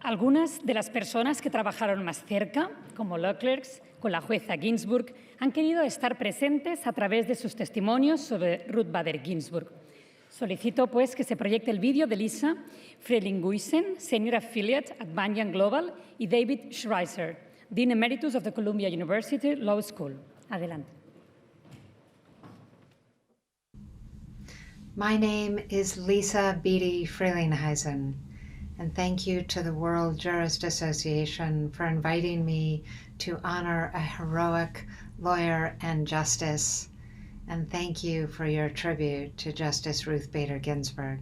Algunas de las personas que trabajaron más cerca, como law clerks, con la jueza Ginsburg, han querido estar presentes a través de sus testimonios sobre Ruth Bader Ginsburg. Solicito, pues, que se proyecte el vídeo de Lisa Frelinguisen, Senior Affiliate at Banyan Global, y David Schreiser, Dean Emeritus of the Columbia University Law School. Adelante. My name is Lisa Beatty Frelinghuysen, and thank you to the World Jurist Association for inviting me to honor a heroic lawyer and justice, and thank you for your tribute to Justice Ruth Bader Ginsburg.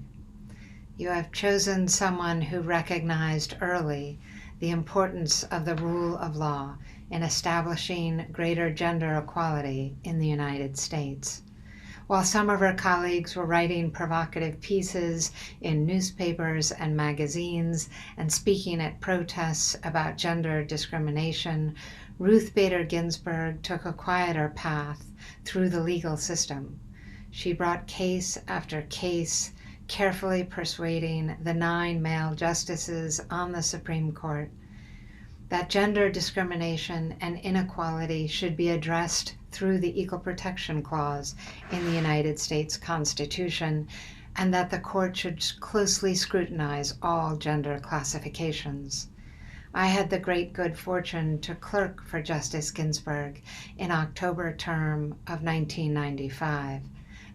You have chosen someone who recognized early the importance of the rule of law in establishing greater gender equality in the United States. While some of her colleagues were writing provocative pieces in newspapers and magazines and speaking at protests about gender discrimination, Ruth Bader Ginsburg took a quieter path through the legal system. She brought case after case, carefully persuading the 9 male justices on the Supreme Court that gender discrimination and inequality should be addressed through the Equal Protection Clause in the United States Constitution, and that the court should closely scrutinize all gender classifications. I had the great good fortune to clerk for Justice Ginsburg in October term of 1995.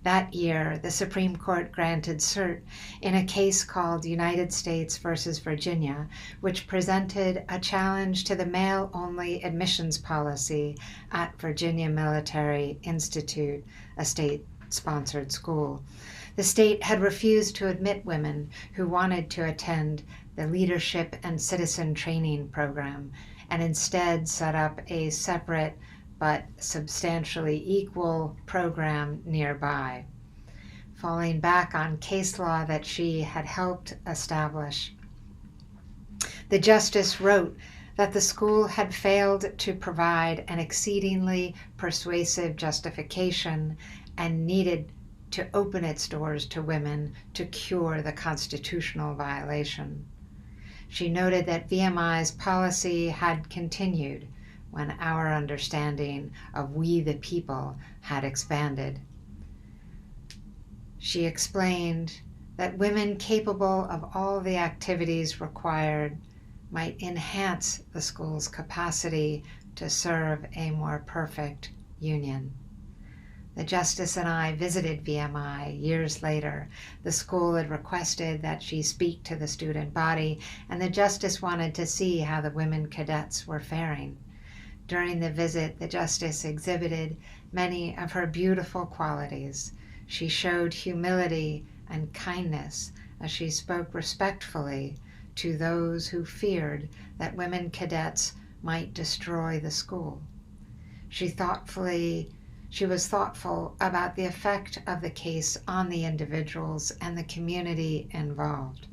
That year, the Supreme Court granted cert in a case called United States versus Virginia, which presented a challenge to the male-only admissions policy at Virginia Military Institute, a state-sponsored school. The state had refused to admit women who wanted to attend the Leadership and Citizen Training Program, and instead set up a separate but substantially equal program nearby. Falling back on case law that she had helped establish, the justice wrote that the school had failed to provide an exceedingly persuasive justification and needed to open its doors to women to cure the constitutional violation. She noted that VMI's policy had continued when our understanding of we the people had expanded. She explained that women capable of all the activities required might enhance the school's capacity to serve a more perfect union. The justice and I visited VMI years later. The school had requested that she speak to the student body, and the justice wanted to see how the women cadets were faring. During the visit, the justice exhibited many of her beautiful qualities. She showed humility and kindness as she spoke respectfully to those who feared that women cadets might destroy the school. She was thoughtful about the effect of the case on the individuals and the community involved.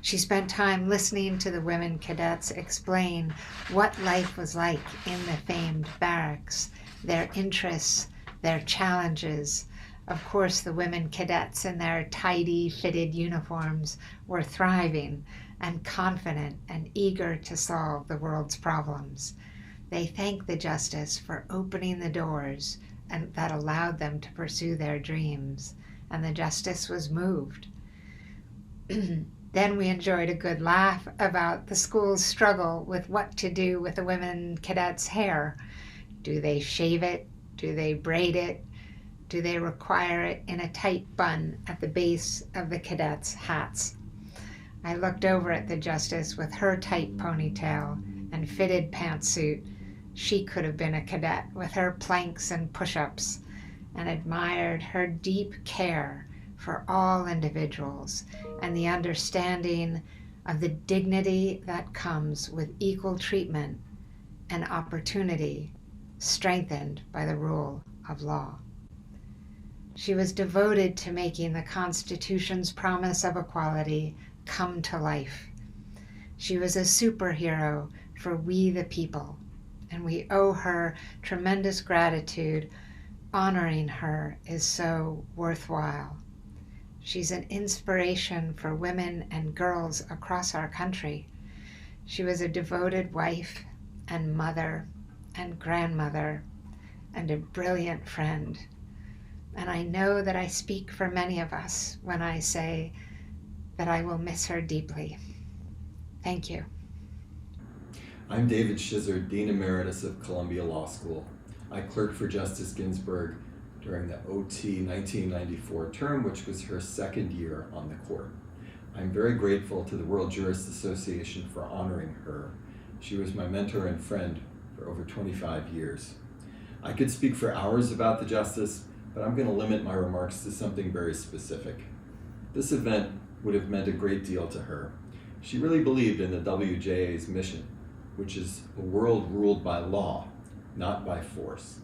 She spent time listening to the women cadets explain what life was like in the famed barracks, their interests, their challenges. Of course, the women cadets in their tidy, fitted uniforms were thriving and confident and eager to solve the world's problems. They thanked the justice for opening the doors and that allowed them to pursue their dreams, and the justice was moved. Then we enjoyed a good laugh about the school's struggle with what to do with the women cadets' hair. Do they shave it? Do they braid it? Do they require it in a tight bun at the base of the cadets' hats? I looked over at the justice with her tight ponytail and fitted pantsuit. She could have been a cadet with her planks and push-ups, and admired her deep care for all individuals and the understanding of the dignity that comes with equal treatment and opportunity strengthened by the rule of law. She was devoted to making the Constitution's promise of equality come to life. She was a superhero for we the people, and we owe her tremendous gratitude. Honoring her is so worthwhile. She's an inspiration for women and girls across our country. She was a devoted wife and mother and grandmother and a brilliant friend. And I know that I speak for many of us when I say that I will miss her deeply. Thank you. I'm David Schizzer, Dean Emeritus of Columbia Law School. I clerked for Justice Ginsburg during the OT 1994 term, which was her second year on the court. I'm very grateful to the World Jurist Association for honoring her. She was my mentor and friend for over 25 years. I could speak for hours about the justice, but I'm going to limit my remarks to something very specific. This event would have meant a great deal to her. She really believed in the WJA's mission, which is a world ruled by law, not by force.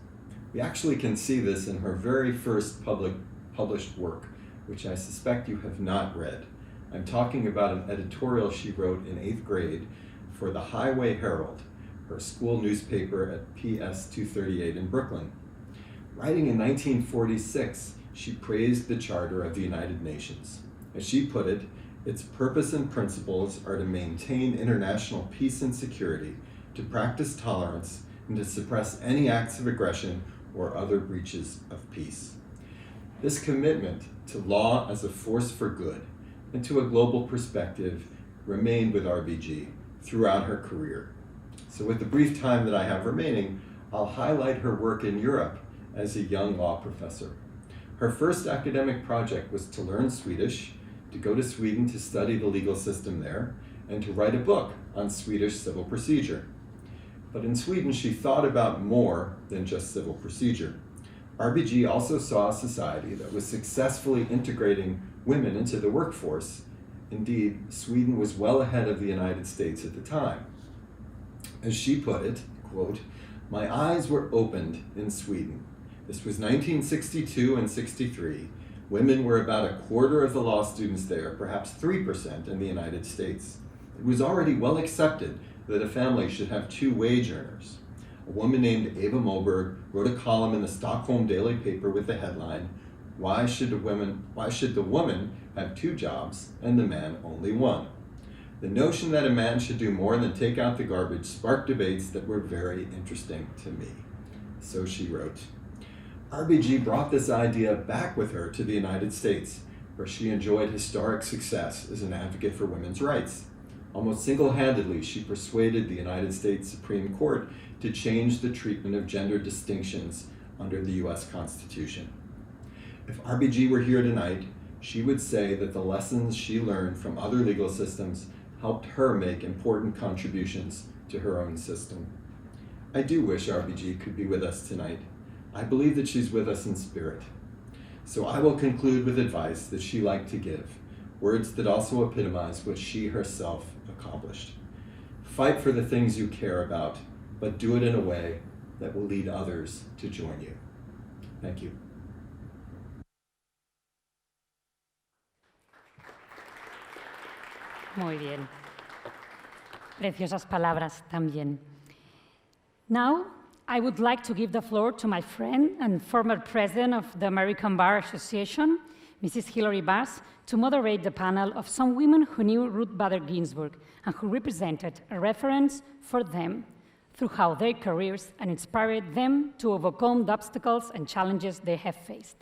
We actually can see this in her very first published work, which I suspect you have not read. I'm talking about an editorial she wrote in 8th grade for the Highway Herald, her school newspaper at PS 238 in Brooklyn. Writing in 1946, she praised the Charter of the United Nations. As she put it, its purpose and principles are to maintain international peace and security, to practice tolerance, and to suppress any acts of aggression or other breaches of peace. This commitment to law as a force for good and to a global perspective remained with RBG throughout her career. So with the brief time that I have remaining, I'll highlight her work in Europe as a young law professor. Her first academic project was to learn Swedish, to go to Sweden to study the legal system there, and to write a book on Swedish civil procedure. But in Sweden, she thought about more than just civil procedure. RBG also saw a society that was successfully integrating women into the workforce. Indeed, Sweden was well ahead of the United States at the time. As she put it, quote, "My eyes were opened in Sweden. This was 1962 and 63. Women were about a quarter of the law students there, perhaps 3% in the United States. It was already well accepted that a family should have 2 wage earners. A woman named Eva Moberg wrote a column in the Stockholm Daily paper with the headline, why should the woman have 2 jobs and the man only 1? The notion that a man should do more than take out the garbage sparked debates that were very interesting to me." So she wrote. RBG brought this idea back with her to the United States, where she enjoyed historic success as an advocate for women's rights. Almost single-handedly, she persuaded the United States Supreme Court to change the treatment of gender distinctions under the US Constitution. If RBG were here tonight, she would say that the lessons she learned from other legal systems helped her make important contributions to her own system. I do wish RBG could be with us tonight. I believe that she's with us in spirit. So I will conclude with advice that she liked to give, words that also epitomize what she herself accomplished. Fight for the things you care about, but do it in a way that will lead others to join you. Thank you. Muy bien. Preciosas palabras también. Now, I would like to give the floor to my friend and former president of the American Bar Association, Mrs. Hilarie Bass, to moderate the panel of some women who knew Ruth Bader Ginsburg and who represented a reference for them throughout their careers and inspired them to overcome the obstacles and challenges they have faced.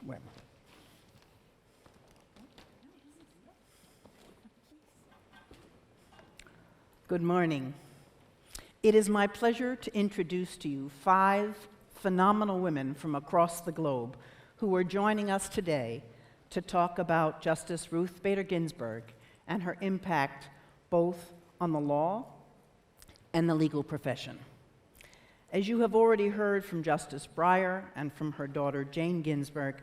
women. Good morning. It is my pleasure to introduce to you 5 phenomenal women from across the globe who are joining us today to talk about Justice Ruth Bader Ginsburg and her impact both on the law and the legal profession. As you have already heard from Justice Breyer and from her daughter Jane Ginsburg,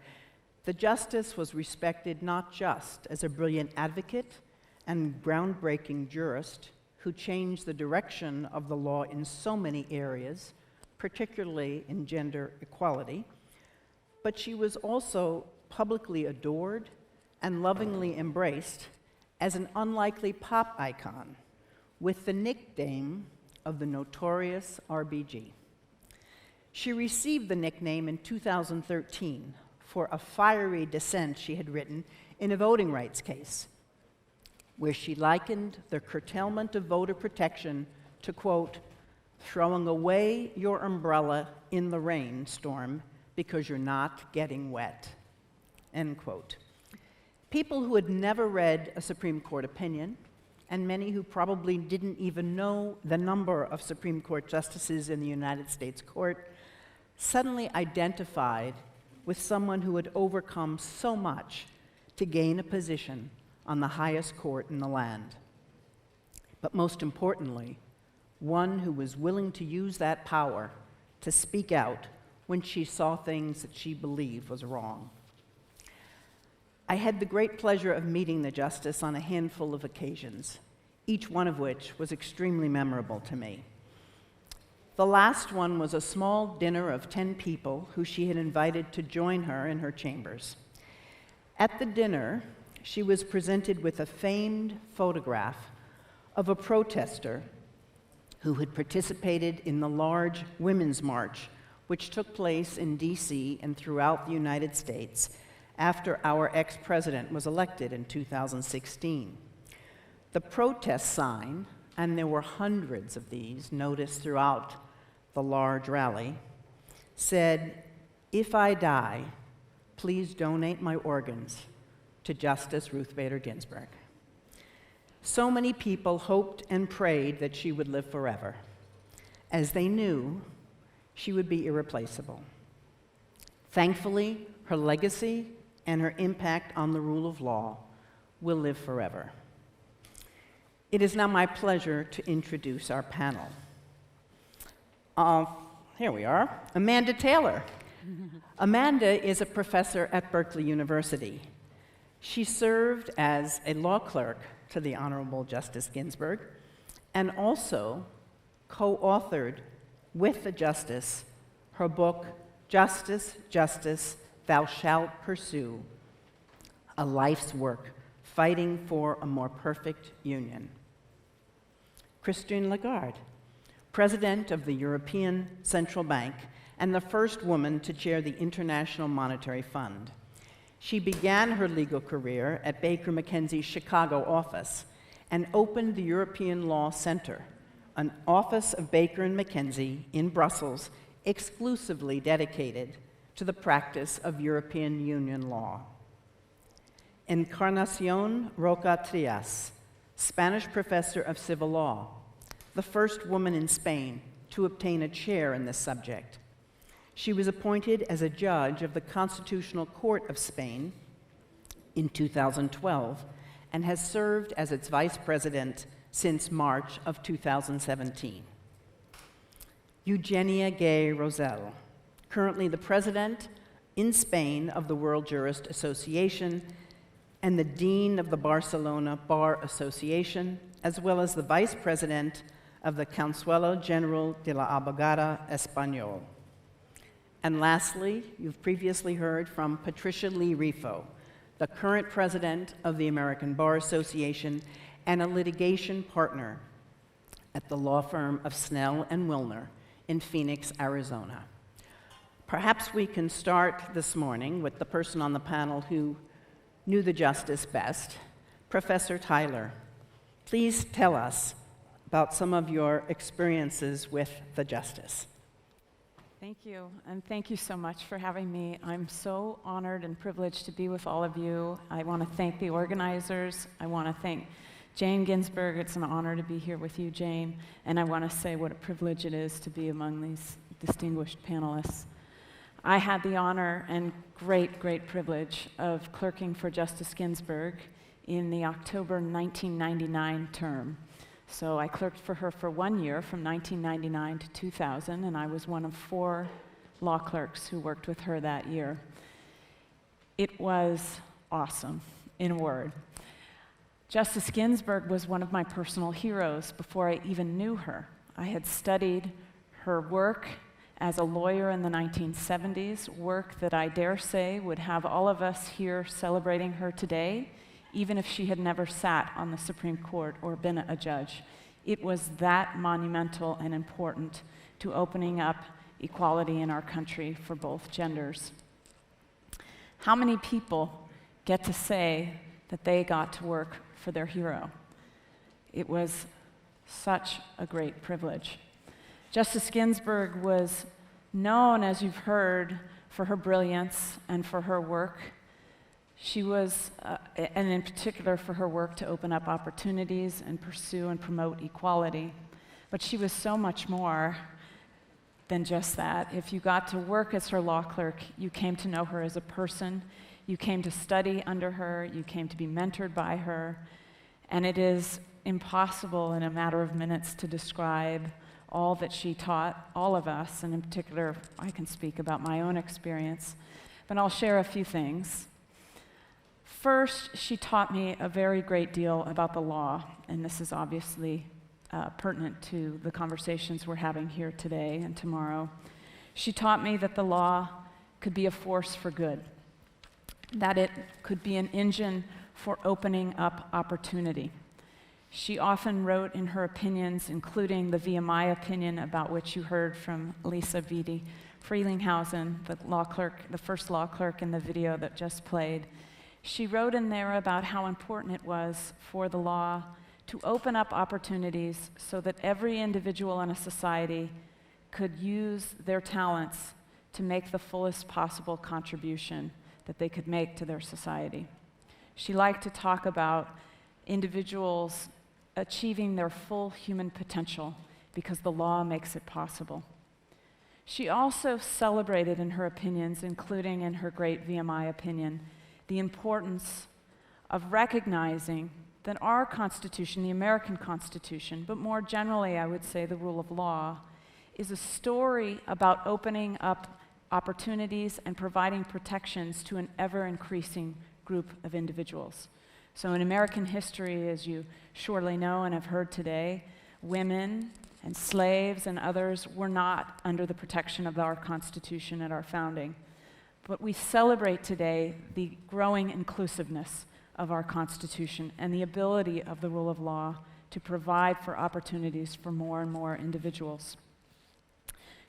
the justice was respected not just as a brilliant advocate and groundbreaking jurist who changed the direction of the law in so many areas, particularly in gender equality, but she was also publicly adored and lovingly embraced as an unlikely pop icon with the nickname of the notorious RBG. She received the nickname in 2013 for a fiery dissent she had written in a voting rights case, where she likened the curtailment of voter protection to, quote, throwing away your umbrella in the rainstorm because you're not getting wet, end quote. People who had never read a Supreme Court opinion, and many who probably didn't even know the number of Supreme Court justices in the United States Court, suddenly identified with someone who had overcome so much to gain a position on the highest court in the land. But most importantly, one who was willing to use that power to speak out when she saw things that she believed was wrong. I had the great pleasure of meeting the justice on a handful of occasions, each one of which was extremely memorable to me. The last one was a small dinner of 10 people who she had invited to join her in her chambers. At the dinner, she was presented with a famed photograph of a protester who had participated in the large women's march which took place in D.C. and throughout the United States after our ex-president was elected in 2016. The protest sign, and there were hundreds of these noticed throughout the large rally, said, "If I die, please donate my organs to Justice Ruth Bader Ginsburg." So many people hoped and prayed that she would live forever, as they knew she would be irreplaceable. Thankfully, her legacy and her impact on the rule of law will live forever. It is now my pleasure to introduce our panel. Here we are, Amanda Taylor. Amanda is a professor at Berkeley University. She served as a law clerk to the Honorable Justice Ginsburg and also co-authored with the Justice her book, Justice, Justice, Thou Shalt Pursue, a life's work fighting for a more perfect union. Christine Lagarde, President of the European Central Bank and the first woman to chair the International Monetary Fund. She began her legal career at Baker McKenzie's Chicago office and opened the European Law Center, an office of Baker and McKenzie in Brussels exclusively dedicated to the practice of European Union law. Encarnación Roca, Spanish professor of civil law, the first woman in Spain to obtain a chair in this subject. She was appointed as a judge of the Constitutional Court of Spain in 2012 and has served as its vice president since March of 2017. Eugenia Gay Rosell, currently the president in Spain of the World Jurist Association and the dean of the Barcelona Bar Association, as well as the vice president of the Consuelo General de la Abogada Español. And lastly, you've previously heard from Patricia Lee Refo, the current president of the American Bar Association and a litigation partner at the law firm of Snell and Wilner in Phoenix, Arizona. Perhaps we can start this morning with the person on the panel who knew the justice best, Professor Tyler. Please tell us about some of your experiences with the justice. Thank you, and thank you so much for having me. I'm so honored and privileged to be with all of you. I want to thank the organizers. I want to thank Jane Ginsburg. It's an honor to be here with you, Jane. And I want to say what a privilege it is to be among these distinguished panelists. I had the honor and great privilege of clerking for Justice Ginsburg in the October 1999 term. So I clerked for her for 1 year, from 1999 to 2000, and I was one of 4 law clerks who worked with her that year. It was awesome, in a word. Justice Ginsburg was one of my personal heroes before I even knew her. I had studied her work as a lawyer in the 1970s, work that I dare say would have all of us here celebrating her today, even if she had never sat on the Supreme Court or been a judge. It was that monumental and important to opening up equality in our country for both genders. How many people get to say that they got to work for their hero? It was such a great privilege. Justice Ginsburg was known, as you've heard, for her brilliance and for her work. She was, and in particular for her work to open up opportunities and pursue and promote equality. But she was so much more than just that. If you got to work as her law clerk, you came to know her as a person, you came to study under her, you came to be mentored by her, and it is impossible in a matter of minutes to describe all that she taught all of us, and in particular, I can speak about my own experience, but I'll share a few things. First, she taught me a very great deal about the law, and this is obviously pertinent to the conversations we're having here today and tomorrow. She taught me that the law could be a force for good, that it could be an engine for opening up opportunity. She often wrote in her opinions, including the VMI opinion about which you heard from Lisa Vitti Frelinghuysen, the first law clerk in the video that just played. She wrote in there about how important it was for the law to open up opportunities so that every individual in a society could use their talents to make the fullest possible contribution that they could make to their society. She liked to talk about individuals achieving their full human potential because the law makes it possible. She also celebrated in her opinions, including in her great VMI opinion, the importance of recognizing that our Constitution, the American Constitution, but more generally I would say the rule of law, is a story about opening up opportunities and providing protections to an ever-increasing group of individuals. So in American history, as you surely know and have heard today, women and slaves and others were not under the protection of our Constitution at our founding. But we celebrate today the growing inclusiveness of our Constitution and the ability of the rule of law to provide for opportunities for more and more individuals.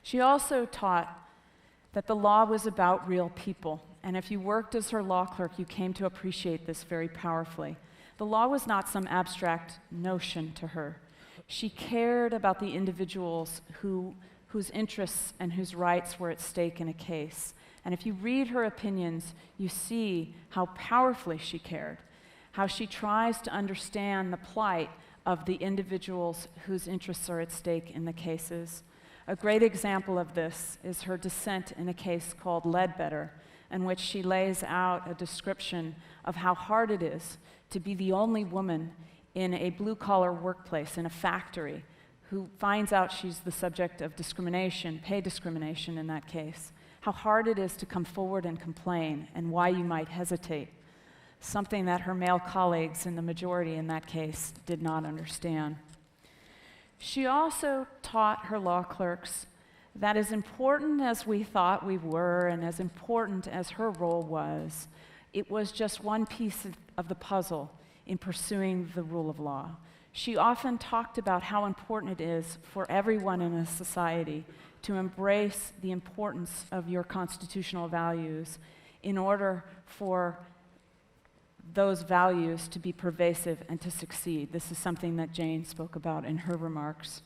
She also taught that the law was about real people, and if you worked as her law clerk, you came to appreciate this very powerfully. The law was not some abstract notion to her. She cared about the individuals whose interests and whose rights were at stake in a case. And if you read her opinions, you see how powerfully she cared, how she tries to understand the plight of the individuals whose interests are at stake in the cases. A great example of this is her dissent in a case called Ledbetter, in which she lays out a description of how hard it is to be the only woman in a blue-collar workplace, in a factory, who finds out she's the subject of discrimination, pay discrimination in that case. How hard it is to come forward and complain, and why you might hesitate, something that her male colleagues in the majority in that case did not understand. She also taught her law clerks that as important as we thought we were and as important as her role was, it was just one piece of the puzzle in pursuing the rule of law. She often talked about how important it is for everyone in a society to embrace the importance of your constitutional values in order for those values to be pervasive and to succeed. This is something that Jane spoke about in her remarks.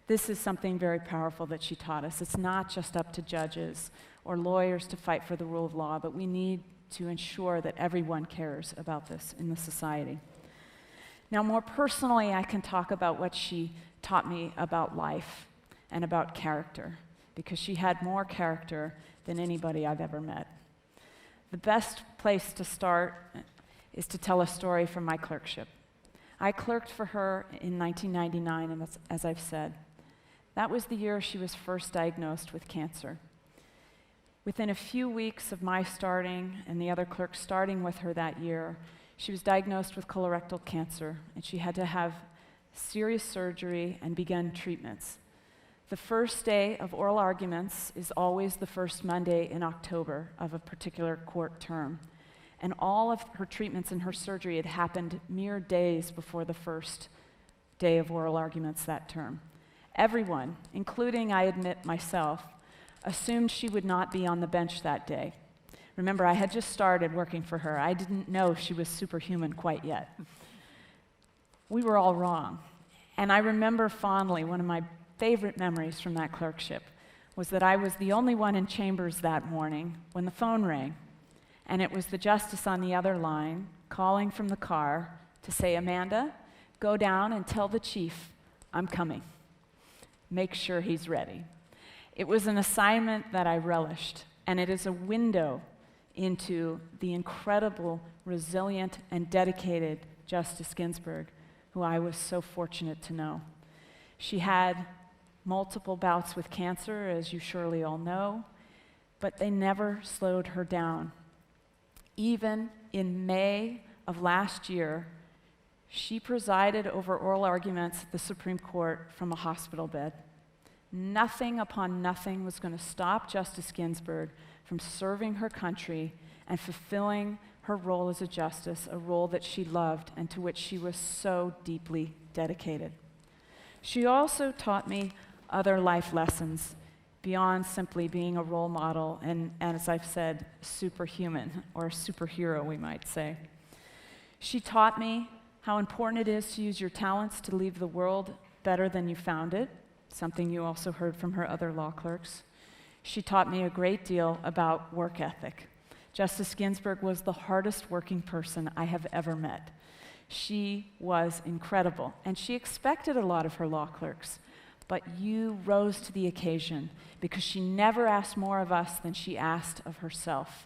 This is something very powerful that she taught us. It's not just up to judges or lawyers to fight for the rule of law, but we need to ensure that everyone cares about this in the society. Now, more personally, I can talk about what she taught me about life and about character, because she had more character than anybody I've ever met. The best place to start is to tell a story from my clerkship. I clerked for her in 1999, and as I've said, that was the year she was first diagnosed with cancer. Within a few weeks of my starting and the other clerks starting with her that year, she was diagnosed with colorectal cancer, and she had to have serious surgery and begin treatments. The first day of oral arguments is always the first Monday in October of a particular court term, and all of her treatments and her surgery had happened mere days before the first day of oral arguments that term. Everyone, including, I admit, myself, assumed she would not be on the bench that day. Remember, I had just started working for her. I didn't know she was superhuman quite yet. We were all wrong. And I remember fondly, one of my favorite memories from that clerkship was that I was the only one in chambers that morning when the phone rang. And it was the justice on the other line calling from the car to say, "Amanda, go down and tell the chief I'm coming. Make sure he's ready." It was an assignment that I relished, and it is a window into the incredible, resilient, and dedicated Justice Ginsburg, who I was so fortunate to know. She had multiple bouts with cancer, as you surely all know, but they never slowed her down. Even in May of last year, she presided over oral arguments at the Supreme Court from a hospital bed. Nothing upon nothing was going to stop Justice Ginsburg from serving her country and fulfilling her role as a justice, a role that she loved and to which she was so deeply dedicated. She also taught me other life lessons beyond simply being a role model and, as I've said, superhuman, or superhero, we might say. She taught me how important it is to use your talents to leave the world better than you found it, something you also heard from her other law clerks. She taught me a great deal about work ethic. Justice Ginsburg was the hardest working person I have ever met. She was incredible, and she expected a lot of her law clerks, but you rose to the occasion because she never asked more of us than she asked of herself.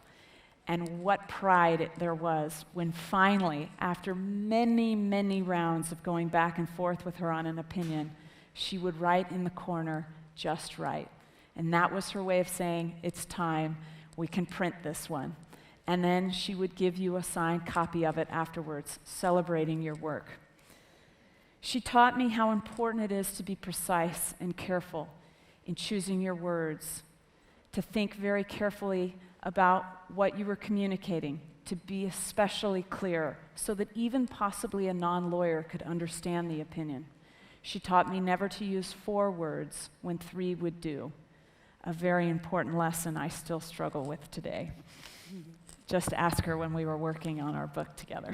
And what pride there was when finally, after many, many rounds of going back and forth with her on an opinion, she would write in the corner, "Just right." And that was her way of saying, "It's time, we can print this one." And then she would give you a signed copy of it afterwards, celebrating your work. She taught me how important it is to be precise and careful in choosing your words, to think very carefully about what you were communicating, to be especially clear so that even possibly a non-lawyer could understand the opinion. She taught me never to use 4 words when 3 would do, a very important lesson I still struggle with today. Just ask her when we were working on our book together.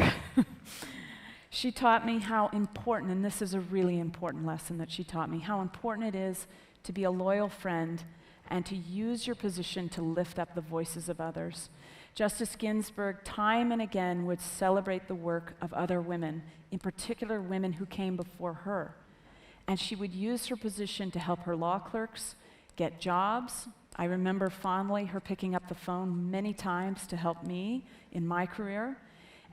She taught me how important, and this is a really important lesson that she taught me, how important it is to be a loyal friend and to use your position to lift up the voices of others. Justice Ginsburg, time and again, would celebrate the work of other women, in particular women who came before her. And she would use her position to help her law clerks get jobs. I remember fondly her picking up the phone many times to help me in my career.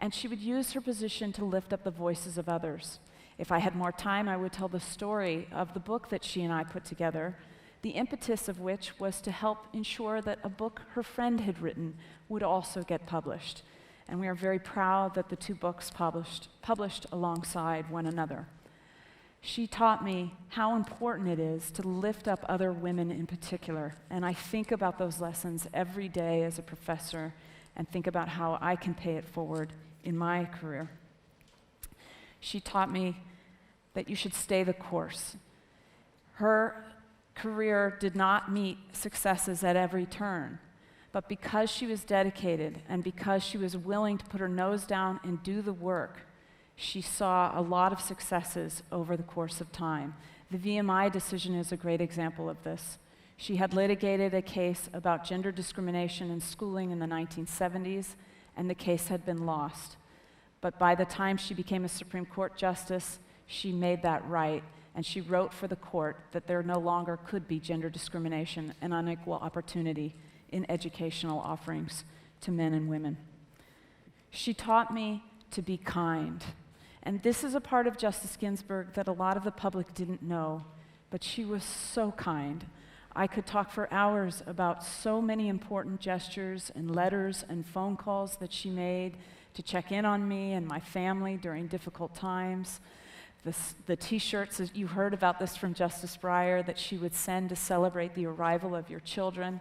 And she would use her position to lift up the voices of others. If I had more time, I would tell the story of the book that she and I put together, the impetus of which was to help ensure that a book her friend had written would also get published. And we are very proud that the 2 books published alongside one another. She taught me how important it is to lift up other women in particular, and I think about those lessons every day as a professor and think about how I can pay it forward in my career. She taught me that you should stay the course. Her career did not meet successes at every turn, but because she was dedicated and because she was willing to put her nose down and do the work, she saw a lot of successes over the course of time. The VMI decision is a great example of this. She had litigated a case about gender discrimination in schooling in the 1970s, and the case had been lost. But by the time she became a Supreme Court justice, she made that right, and she wrote for the court that there no longer could be gender discrimination and unequal opportunity in educational offerings to men and women. She taught me to be kind. And this is a part of Justice Ginsburg that a lot of the public didn't know, but she was so kind. I could talk for hours about so many important gestures and letters and phone calls that she made to check in on me and my family during difficult times. The T-shirts, you heard about this from Justice Breyer, that she would send to celebrate the arrival of your children,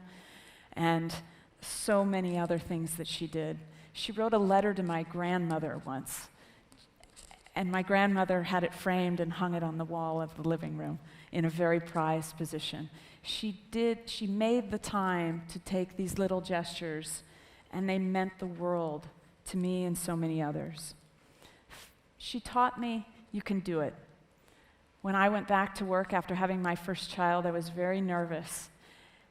and so many other things that she did. She wrote a letter to my grandmother once, and my grandmother had it framed and hung it on the wall of the living room in a very prized position. She made the time to take these little gestures, and they meant the world to me and so many others. She taught me you can do it. When I went back to work after having my first child, I was very nervous,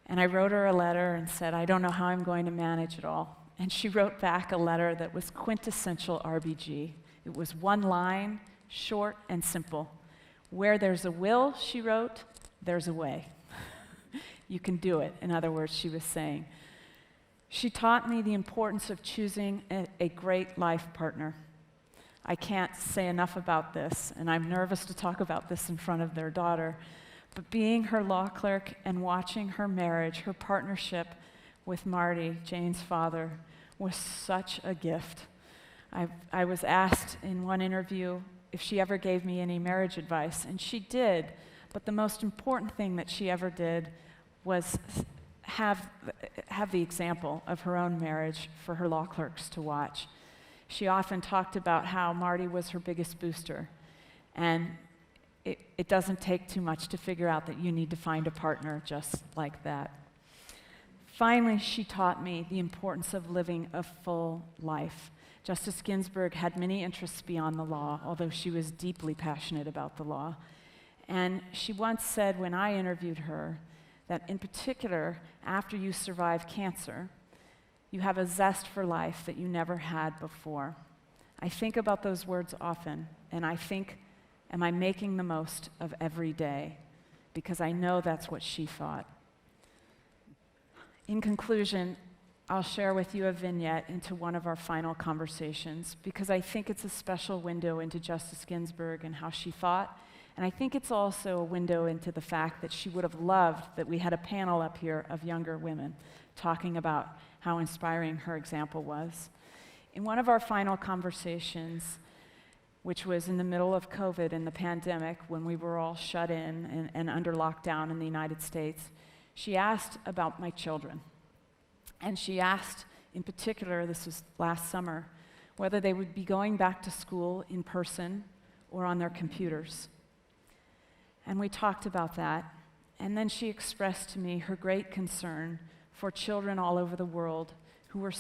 and I wrote her a letter and said, I don't know how I'm going to manage it all. And she wrote back a letter that was quintessential RBG. It was one line, short and simple. Where there's a will, she wrote, there's a way. You can do it, in other words, she was saying. She taught me the importance of choosing a great life partner. I can't say enough about this, and I'm nervous to talk about this in front of their daughter, but being her law clerk and watching her marriage, her partnership with Marty, Jane's father, was such a gift. I was asked in one interview if she ever gave me any marriage advice, and she did, but the most important thing that she ever did was have the example of her own marriage for her law clerks to watch. She often talked about how Marty was her biggest booster, and it doesn't take too much to figure out that you need to find a partner just like that. Finally, she taught me the importance of living a full life. Justice Ginsburg had many interests beyond the law, although she was deeply passionate about the law. And she once said when I interviewed her that in particular, after you survive cancer, you have a zest for life that you never had before. I think about those words often, and I think, am I making the most of every day? Because I know that's what she thought. In conclusion, I'll share with you a vignette into one of our final conversations, because I think it's a special window into Justice Ginsburg and how she thought, and I think it's also a window into the fact that she would have loved that we had a panel up here of younger women talking about how inspiring her example was. In one of our final conversations, which was in the middle of COVID and the pandemic, when we were all shut in and under lockdown in the United States, she asked about my children. And she asked, in particular, this was last summer, whether they would be going back to school in person or on their computers. And we talked about that. And then she expressed to me her great concern for children all over the world who were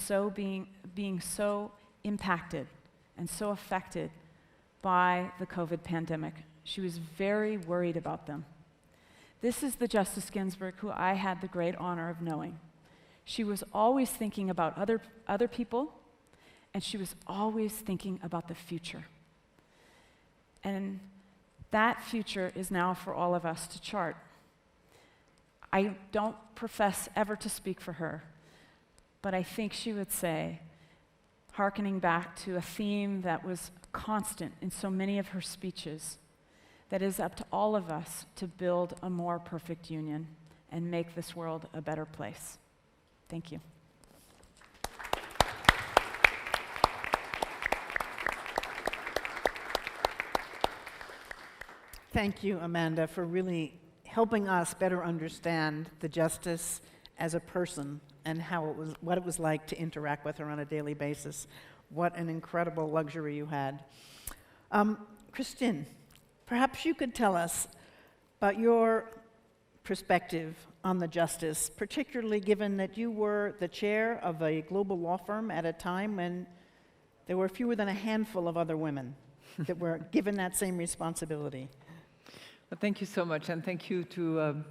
being so impacted and so affected by the COVID pandemic. She was very worried about them. This is the Justice Ginsburg who I had the great honor of knowing. She was always thinking about other people, and she was always thinking about the future. And that future is now for all of us to chart. I don't profess ever to speak for her, but I think she would say, hearkening back to a theme that was constant in so many of her speeches, that is up to all of us to build a more perfect union and make this world a better place. Thank you. Thank you, Amanda, for really helping us better understand the justice as a person and what it was like to interact with her on a daily basis. What an incredible luxury you had. Christine, perhaps you could tell us about your perspective on the justice, particularly given that you were the chair of a global law firm at a time when there were fewer than a handful of other women that were given that same responsibility. Thank you so much, and thank you to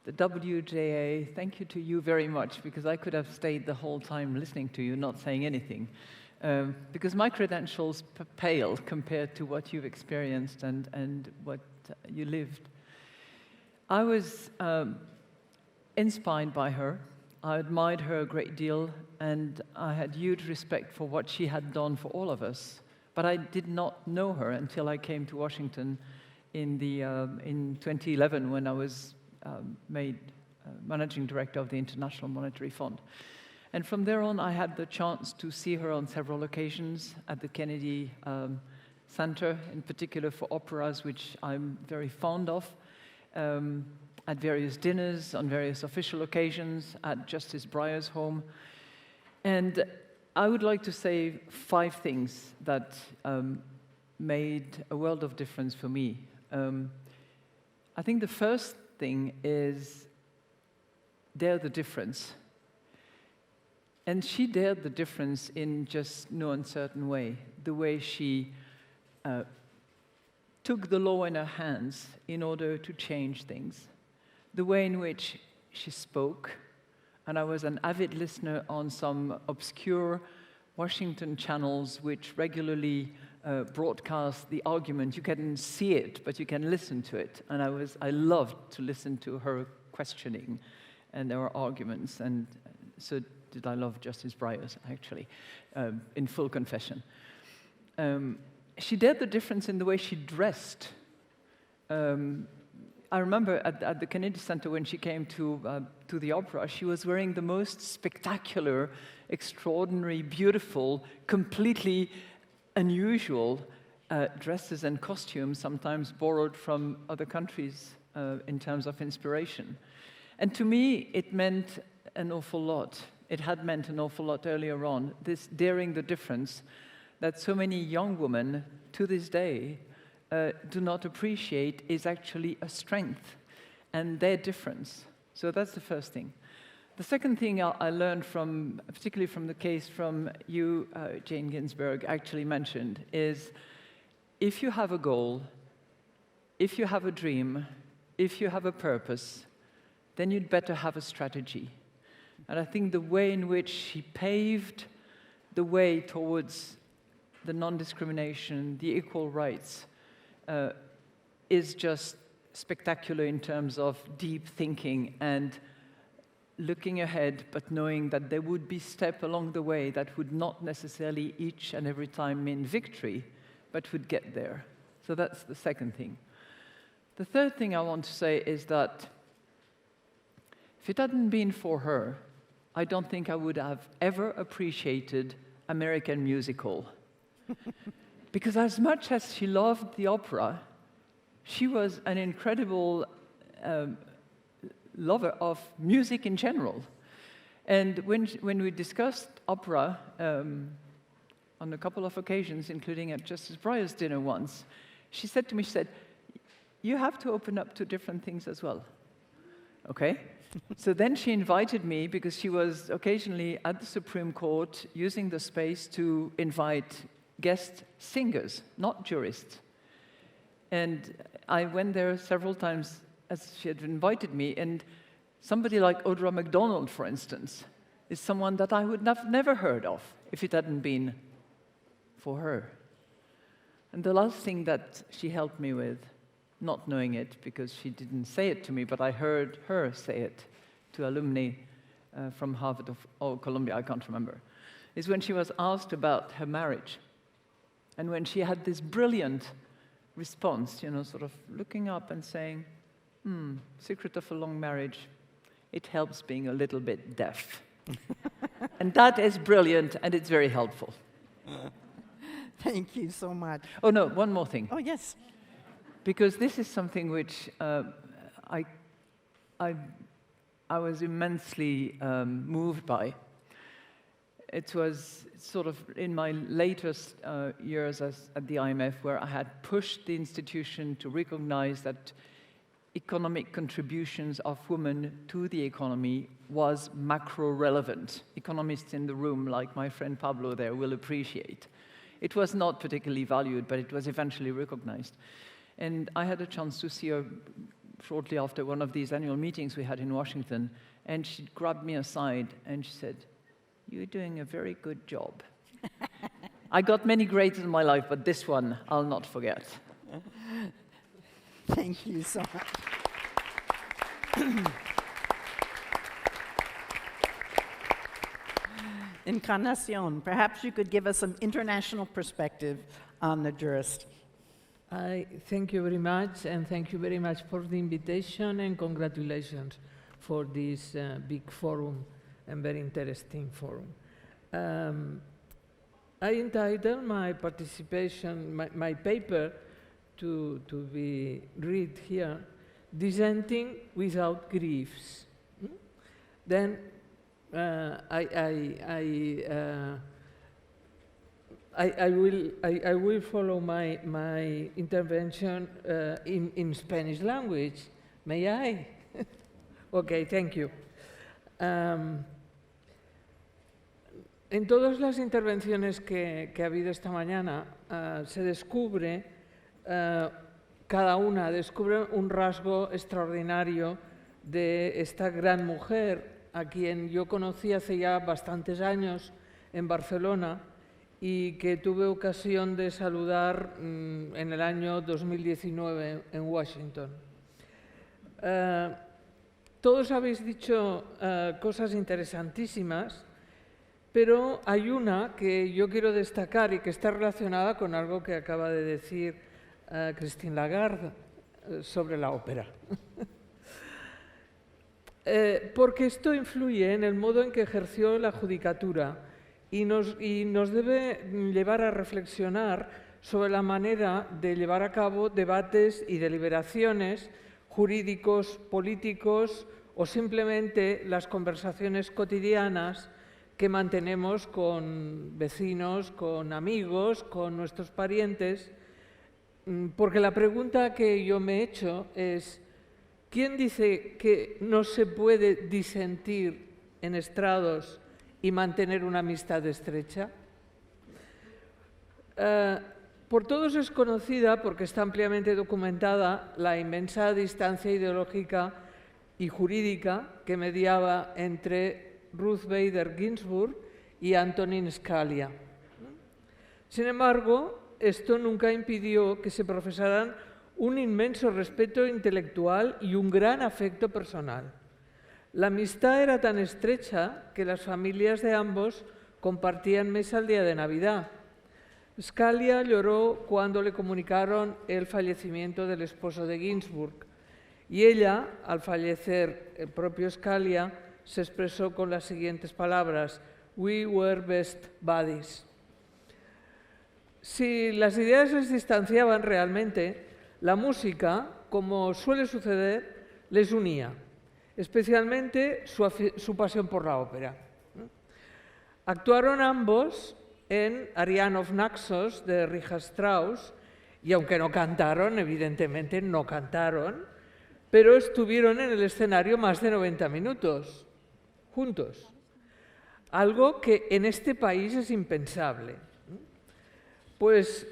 the WJA. Thank you to you very much, because I could have stayed the whole time listening to you, not saying anything, because my credentials pale compared to what you've experienced and what you lived. I was inspired by her. I admired her a great deal, and I had huge respect for what she had done for all of us. But I did not know her until I came to Washington in 2011, when I was made managing director of the International Monetary Fund. And from there on, I had the chance to see her on several occasions at the Kennedy Center, in particular for operas, which I'm very fond of, at various dinners, on various official occasions, at Justice Breyer's home. And I would like to say 5 things that made a world of difference for me. I think the first thing is dare the difference. And she dared the difference in just no uncertain way. The way she took the law in her hands in order to change things. The way in which she spoke. And I was an avid listener on some obscure Washington channels which regularly broadcast the argument. You can see it, but you can listen to it. And I loved to listen to her questioning and her arguments. And so did I love Justice Breyer's, actually, in full confession. She dared the difference in the way she dressed. I remember at the Kennedy Center when she came to the opera, she was wearing the most spectacular, extraordinary, beautiful, completely unusual dresses and costumes, sometimes borrowed from other countries in terms of inspiration. And to me, it meant an awful lot. It had meant an awful lot earlier on, this daring the difference that so many young women to this day do not appreciate is actually a strength and their difference. So that's the first thing. The second thing I learned from, particularly from the case from you, Jane Ginsburg, actually mentioned, is if you have a goal, if you have a dream, if you have a purpose, then you'd better have a strategy. And I think the way in which she paved the way towards the non-discrimination, the equal rights, is just spectacular in terms of deep thinking and looking ahead, but knowing that there would be steps along the way that would not necessarily each and every time mean victory, but would get there. So that's the second thing. The third thing I want to say is that if it hadn't been for her, I don't think I would have ever appreciated American musical. Because as much as she loved the opera, she was an incredible lover of music in general. And when we discussed opera on a couple of occasions, including at Justice Breyer's dinner once, she said to me, she said, "You have to open up to different things as well." Okay? So then she invited me, because she was occasionally at the Supreme Court using the space to invite guest singers, not jurists. And I went there several times as she had invited me, and somebody like Audra MacDonald, for instance, is someone that I would have never heard of if it hadn't been for her. And the last thing that she helped me with, not knowing it because she didn't say it to me, but I heard her say it to alumni from Harvard or Columbia, I can't remember, is when she was asked about her marriage. And when she had this brilliant response, sort of looking up and saying, secret of a long marriage, it helps being a little bit deaf. And that is brilliant, and it's very helpful. Thank you so much. Oh, no, one more thing. Oh, yes. Because this is something which I was immensely moved by. It was sort of in my latest years at the IMF where I had pushed the institution to recognize that economic contributions of women to the economy was macro-relevant. Economists in the room, like my friend Pablo there, will appreciate. It was not particularly valued, but it was eventually recognized. And I had a chance to see her shortly after one of these annual meetings we had in Washington, and she grabbed me aside and she said, "You're doing a very good job." I got many grades in my life, but this one I'll not forget. Thank you so much. Encarnación, perhaps you could give us some international perspective on the Jurist. I thank you very much, and thank you very much for the invitation, and congratulations for this big forum and very interesting forum. I entitled my participation, my paper to be read here, Dissenting Without Griefs. Then I will follow my intervention in Spanish language. May I? Okay, thank you. En todas las intervenciones que ha habido esta mañana se descubre, cada una descubre un rasgo extraordinario de esta gran mujer a quien yo conocí hace ya bastantes años en Barcelona y que tuve ocasión de saludar en el año 2019 en Washington. Todos habéis dicho cosas interesantísimas, pero hay una que yo quiero destacar y que está relacionada con algo que acaba de decir Christine Lagarde sobre la ópera. Porque esto influye en el modo en que ejerció la judicatura y nos debe llevar a reflexionar sobre la manera de llevar a cabo debates y deliberaciones jurídicos, políticos o simplemente las conversaciones cotidianas que mantenemos con vecinos, con amigos, con nuestros parientes, porque la pregunta que yo me he hecho es: ¿quién dice que no se puede disentir en estrados y mantener una amistad estrecha? Por todos es conocida, porque está ampliamente documentada, la inmensa distancia ideológica y jurídica que mediaba entre Ruth Bader Ginsburg y Antonin Scalia. Sin embargo, esto nunca impidió que se profesaran un inmenso respeto intelectual y un gran afecto personal. La amistad era tan estrecha que las familias de ambos compartían mesa el día de Navidad. Scalia lloró cuando le comunicaron el fallecimiento del esposo de Ginsburg y ella, al fallecer el propio Scalia, se expresó con las siguientes palabras: "We were best buddies". Si las ideas les distanciaban realmente, la música, como suele suceder, les unía, especialmente su pasión por la ópera. Actuaron ambos en Ariane of Naxos de Richard Strauss, y aunque no cantaron, evidentemente no cantaron, pero estuvieron en el escenario más de 90 minutos, juntos. Algo que en este país es impensable. Pues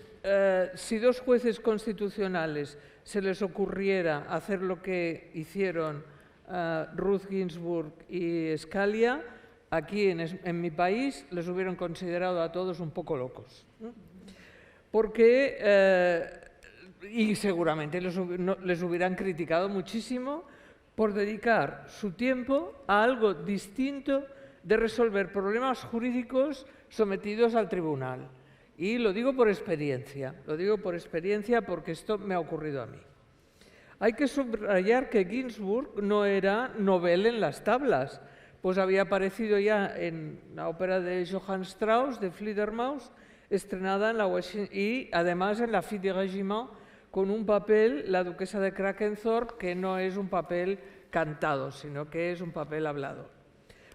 si dos jueces constitucionales se les ocurriera hacer lo que hicieron Ruth Ginsburg y Scalia, aquí en mi país les hubieran considerado a todos un poco locos. Porque, y seguramente les hubieran criticado muchísimo por dedicar su tiempo a algo distinto de resolver problemas jurídicos sometidos al tribunal. Y lo digo por experiencia porque esto me ha ocurrido a mí. Hay que subrayar que Ginsburg no era novel en las tablas, pues había aparecido ya en la ópera de Johann Strauss, de Fledermaus, estrenada en la Washington, y además en la Fille de Régiment, con un papel, la duquesa de Krakensthorpe, que no es un papel cantado, sino que es un papel hablado.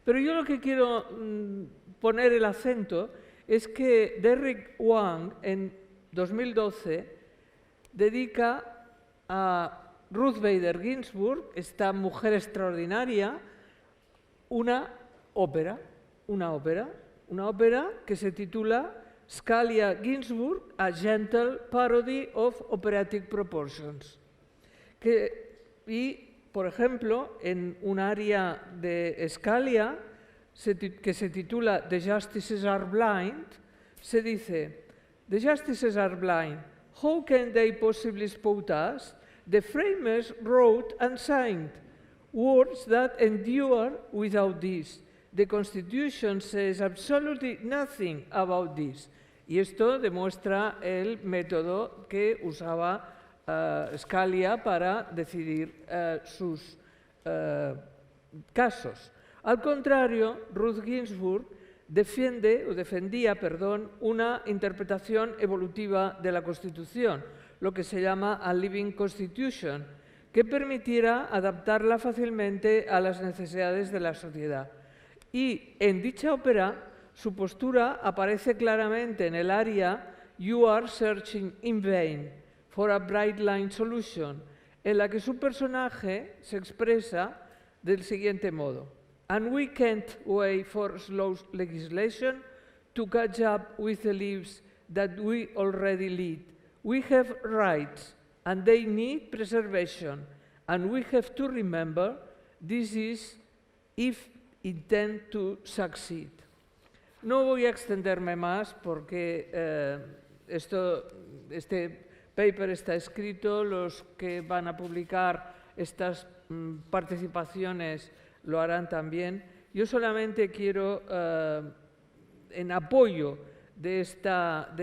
Pero yo lo que quiero poner el acento es que Derrick Wang, en 2012, dedica a Ruth Bader Ginsburg, esta mujer extraordinaria, una ópera que se titula Scalia-Ginsburg, a gentle parody of operatic proportions. Y, por ejemplo, en un área de Scalia que se titula The Justices Are Blind, se dice, The Justices are blind. How can they possibly spot us? The framers wrote and signed words that endure without this. The Constitution says absolutely nothing about this. Y esto demuestra el método que usaba Scalia para decidir sus casos. Al contrario, Ruth Ginsburg defendía una interpretación evolutiva de la Constitución, lo que se llama a living constitution, que permitiera adaptarla fácilmente a las necesidades de la sociedad. Y en dicha ópera, su postura aparece claramente en el aria You are searching in vain for a bright line solution, en la que su personaje se expresa del siguiente modo. And we can't wait for slow legislation to catch up with the lives that we already lead. We have rights, and they need preservation, and we have to remember this is if intend to succeed. No voy a extenderme más porque este paper está escrito, los que van a publicar estas participaciones lo harán también. Yo solamente quiero, en apoyo de esta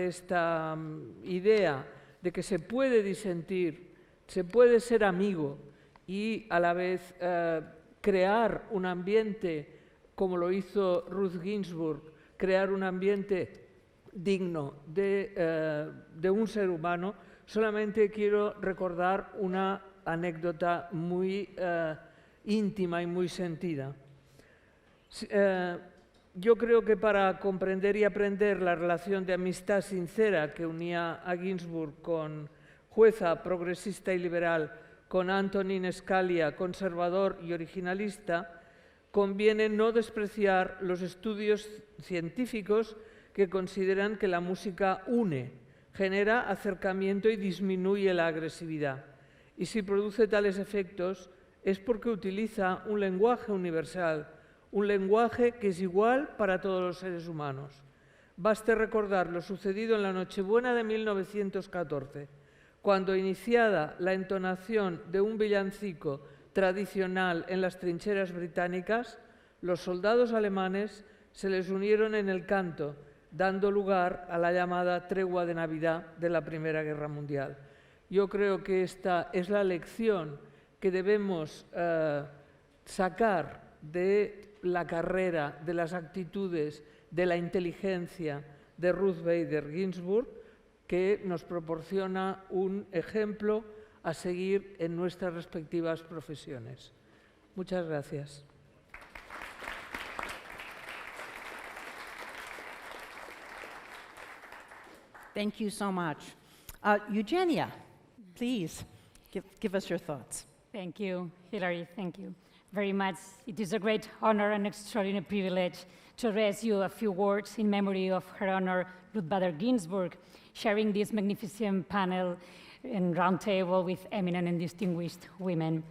idea de que se puede disentir, se puede ser amigo y a la vez crear un ambiente, como lo hizo Ruth Ginsburg, crear un ambiente digno de un ser humano, solamente quiero recordar una anécdota muy íntima y muy sentida. Yo creo que para comprender y aprender la relación de amistad sincera que unía a Ginsburg con jueza progresista y liberal, con Antonin Scalia, conservador y originalista, conviene no despreciar los estudios científicos que consideran que la música une, genera acercamiento y disminuye la agresividad. Y si produce tales efectos es porque utiliza un lenguaje universal, un lenguaje que es igual para todos los seres humanos. Baste recordar lo sucedido en la Nochebuena de 1914, cuando, iniciada la entonación de un villancico tradicional en las trincheras británicas, los soldados alemanes se les unieron en el canto, dando lugar a la llamada tregua de Navidad de la Primera Guerra Mundial. Yo creo que esta es la lección que debemos sacar de la carrera, de las actitudes, de la inteligencia de Ruth Bader Ginsburg, que nos proporciona un ejemplo a seguir en nuestras respectivas profesiones. Muchas gracias. Thank you so much. Eugenia, please give us your thoughts. Thank you, Hilarie. Thank you very much. It is a great honor and extraordinary privilege to address you a few words in memory of Her Honor Ruth Bader Ginsburg, sharing this magnificent panel and roundtable with eminent and distinguished women.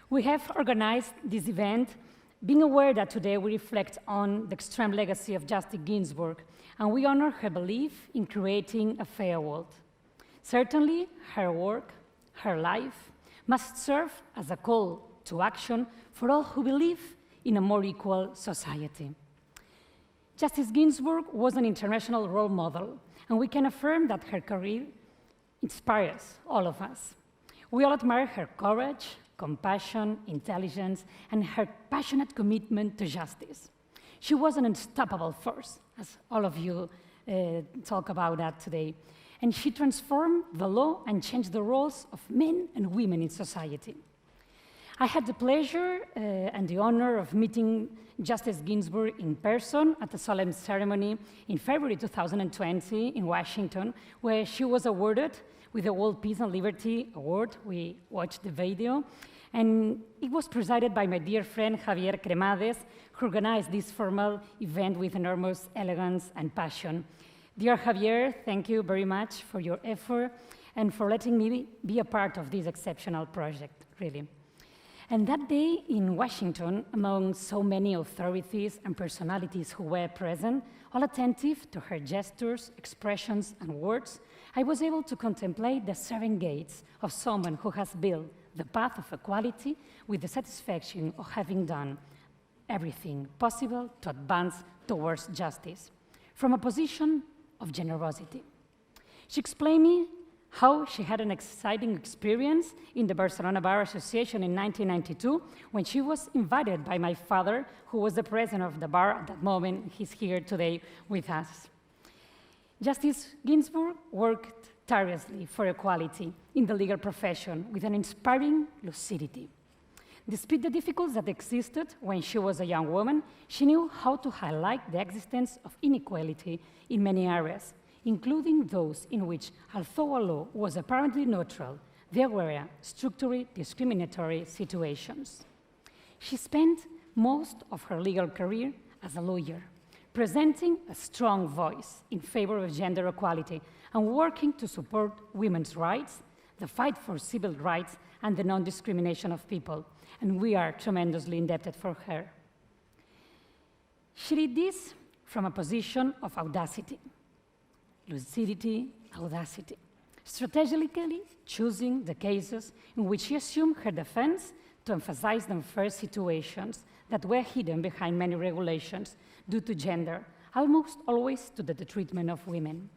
We have organized this event being aware that today we reflect on the extreme legacy of Justice Ginsburg, and we honor her belief in creating a fair world. Certainly, her work, her life, must serve as a call to action for all who believe in a more equal society. Justice Ginsburg was an international role model, and we can affirm that her career inspires all of us. We all admire her courage, compassion, intelligence, and her passionate commitment to justice. She was an unstoppable force, as all of you talk about that today. And she transformed the law and changed the roles of men and women in society. I had the pleasure and the honor of meeting Justice Ginsburg in person at a solemn ceremony in February 2020 in Washington, where she was awarded with the World Peace and Liberty Award. We watched the video. And it was presided by my dear friend Javier Cremades, who organized this formal event with enormous elegance and passion. Dear Javier, thank you very much for your effort and for letting me be a part of this exceptional project, really. And that day in Washington, among so many authorities and personalities who were present, all attentive to her gestures, expressions, and words, I was able to contemplate the seven gates of someone who has built the path of equality with the satisfaction of having done everything possible to advance towards justice, from a position of generosity. She explained me how she had an exciting experience in the Barcelona Bar Association in 1992 when she was invited by my father, who was the president of the bar at that moment. He's here today with us. Justice Ginsburg worked tirelessly for equality in the legal profession with an inspiring lucidity. Despite the difficulties that existed when she was a young woman, she knew how to highlight the existence of inequality in many areas, including those in which, although a law was apparently neutral, there were structurally discriminatory situations. She spent most of her legal career as a lawyer, presenting a strong voice in favor of gender equality and working to support women's rights, the fight for civil rights, and the non-discrimination of people, and we are tremendously indebted for her. She did this from a position of audacity. Lucidity, audacity, strategically choosing the cases in which she assumed her defense to emphasize the unfair situations that were hidden behind many regulations due to gender, almost always to the detriment of women.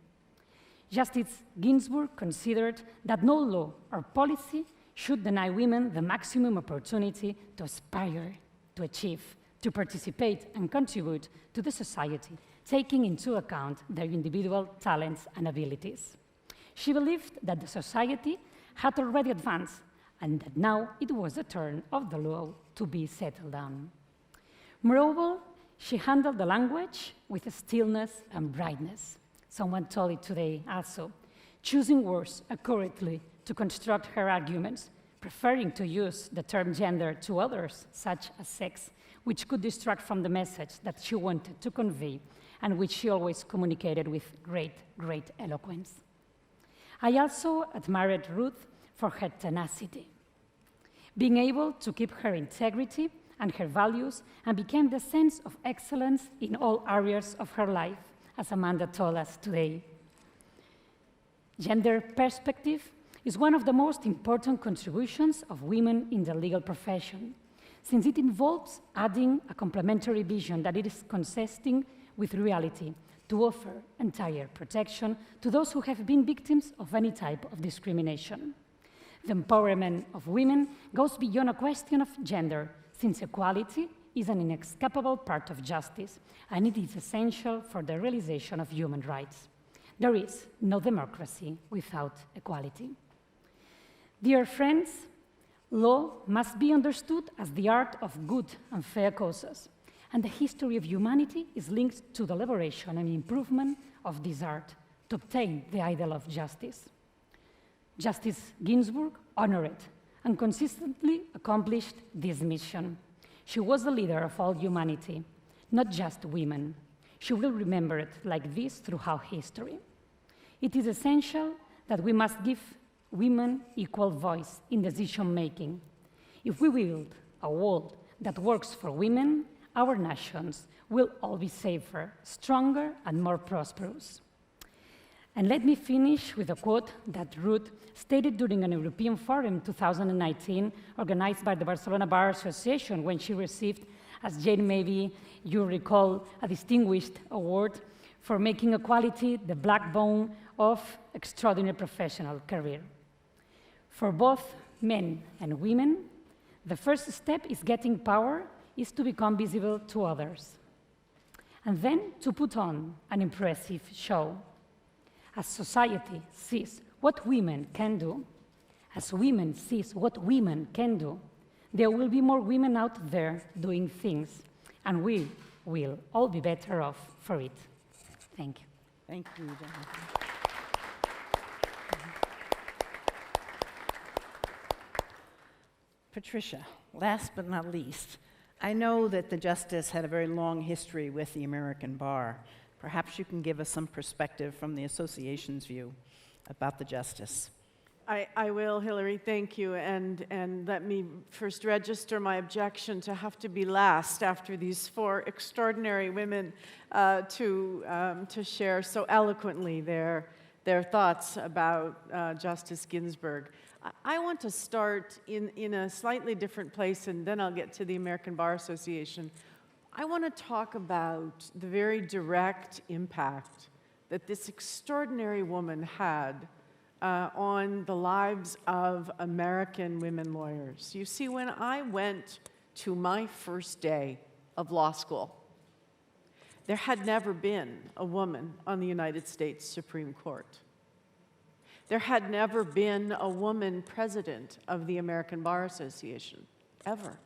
Justice Ginsburg considered that no law or policy should deny women the maximum opportunity to aspire, to achieve, to participate and contribute to the society, taking into account their individual talents and abilities. She believed that the society had already advanced and that now it was the turn of the law to be settled down. Moreover, she handled the language with stillness and brightness. Someone told it today also, choosing words accurately to construct her arguments, preferring to use the term gender to others, such as sex, which could distract from the message that she wanted to convey and which she always communicated with great eloquence. I also admired Ruth for her tenacity, being able to keep her integrity and her values and became the sense of excellence in all areas of her life, as Amanda told us today. Gender perspective is one of the most important contributions of women in the legal profession, since it involves adding a complementary vision that it is consistent with reality to offer entire protection to those who have been victims of any type of discrimination. The empowerment of women goes beyond a question of gender, since equality is an inescapable part of justice, and it is essential for the realization of human rights. There is no democracy without equality. Dear friends, law must be understood as the art of good and fair causes, and the history of humanity is linked to the elaboration and improvement of this art to obtain the ideal of justice. Justice Ginsburg honored and consistently accomplished this mission. She was the leader of all humanity, not just women. She will remember it like this throughout history. It is essential that we must give women equal voice in decision-making. If we build a world that works for women, our nations will all be safer, stronger, and more prosperous. And let me finish with a quote that Ruth stated during an European Forum 2019 organized by the Barcelona Bar Association when she received, as Jane maybe you recall, a distinguished award for making equality the backbone of extraordinary professional career. For both men and women, the first step is getting power is to become visible to others, and then to put on an impressive show. As society sees what women can do, as women sees what women can do, there will be more women out there doing things, and we will all be better off for it. Thank you. Thank you, Jonathan. Patricia, last but not least, I know that the Justice had a very long history with the American bar. Perhaps you can give us some perspective from the association's view about the justice. I will, Hilarie, thank you. And let me first register my objection to have to be last after these four extraordinary women to share so eloquently their thoughts about Justice Ginsburg. I want to start in a slightly different place, and then I'll get to the American Bar Association. I want to talk about the very direct impact that this extraordinary woman had on the lives of American women lawyers. You see, when I went to my first day of law school, there had never been a woman on the United States Supreme Court. There had never been a woman president of the American Bar Association, ever.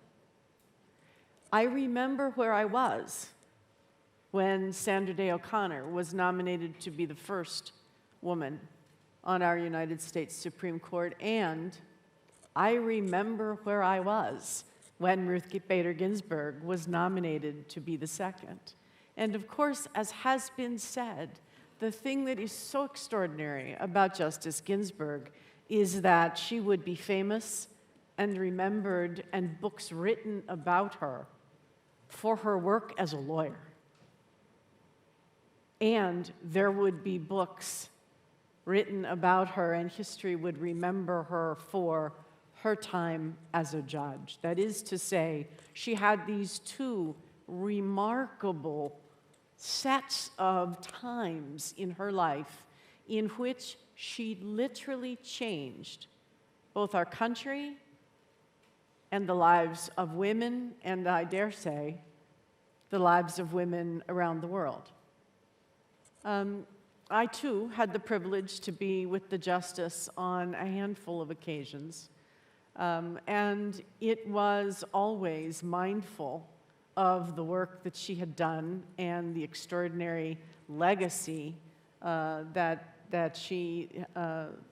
I remember where I was when Sandra Day O'Connor was nominated to be the first woman on our United States Supreme Court, and I remember where I was when Ruth Bader Ginsburg was nominated to be the second. And of course, as has been said, the thing that is so extraordinary about Justice Ginsburg is that she would be famous and remembered and books written about her for her work as a lawyer. And there would be books written about her, and history would remember her for her time as a judge. That is to say, she had these two remarkable sets of times in her life in which she literally changed both our country and the lives of women, and I dare say, the lives of women around the world. I, too, had the privilege to be with the Justice on a handful of occasions, and it was always mindful of the work that she had done and the extraordinary legacy that she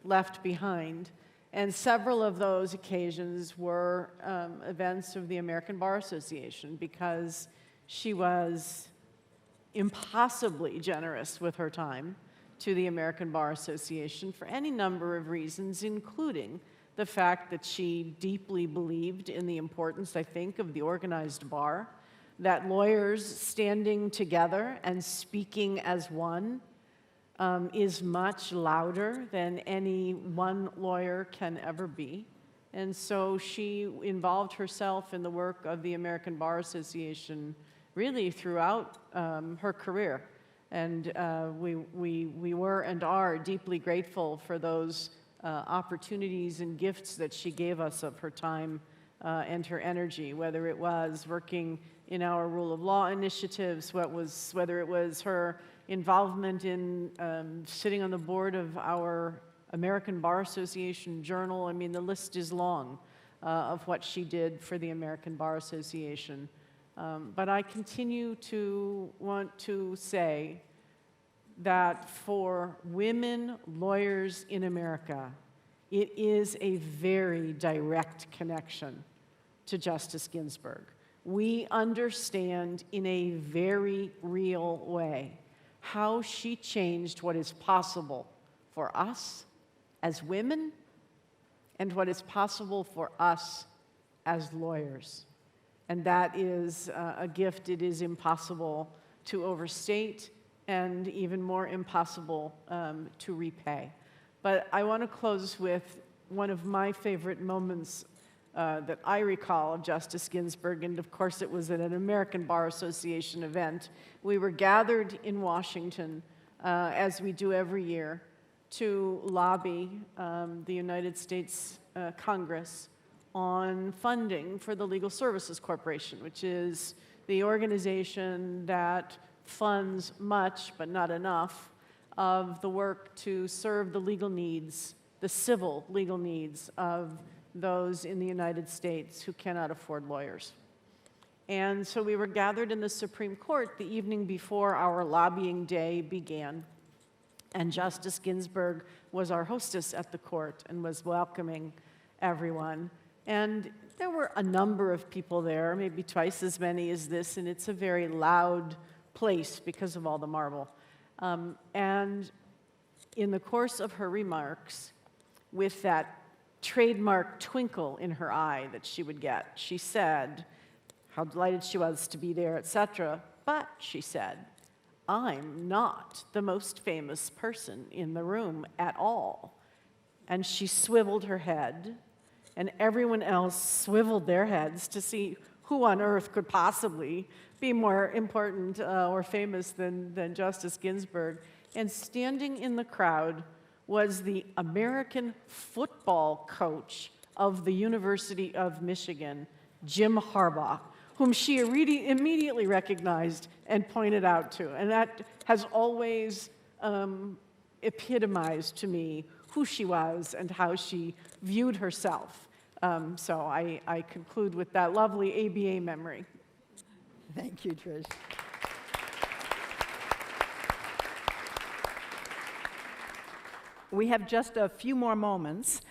left behind. And several of those occasions were events of the American Bar Association, because she was impossibly generous with her time to the American Bar Association for any number of reasons, including the fact that she deeply believed in the importance, I think, of the organized bar, that lawyers standing together and speaking as one is much louder than any one lawyer can ever be. And so she involved herself in the work of the American Bar Association really throughout her career. And we were and are deeply grateful for those opportunities and gifts that she gave us of her time and her energy, whether it was working in our rule of law initiatives, whether it was her involvement in sitting on the board of our American Bar Association Journal. I mean, the list is long of what she did for the American Bar Association. But I continue to want to say that for women lawyers in America, it is a very direct connection to Justice Ginsburg. We understand in a very real way how she changed what is possible for us as women and what is possible for us as lawyers. And that is a gift it is impossible to overstate and even more impossible to repay. But I want to close with one of my favorite moments that I recall of Justice Ginsburg, and of course it was at an American Bar Association event. We were gathered in Washington, as we do every year, to lobby the United States Congress on funding for the Legal Services Corporation, which is the organization that funds much, but not enough, of the work to serve the legal needs, the civil legal needs of those in the United States who cannot afford lawyers. And so we were gathered in the Supreme Court the evening before our lobbying day began. And Justice Ginsburg was our hostess at the court and was welcoming everyone. And there were a number of people there, maybe twice as many as this, and it's a very loud place because of all the marble. And in the course of her remarks, with that trademark twinkle in her eye that she would get, she said how delighted she was to be there, etc. But, she said, I'm not the most famous person in the room at all. And she swiveled her head, and everyone else swiveled their heads to see who on earth could possibly be more important or famous than Justice Ginsburg. And standing in the crowd was the American football coach of the University of Michigan, Jim Harbaugh, whom she immediately recognized and pointed out to. And that has always epitomized to me who she was and how she viewed herself. So I conclude with that lovely ABA memory. Thank you, Trish. We have just a few more moments.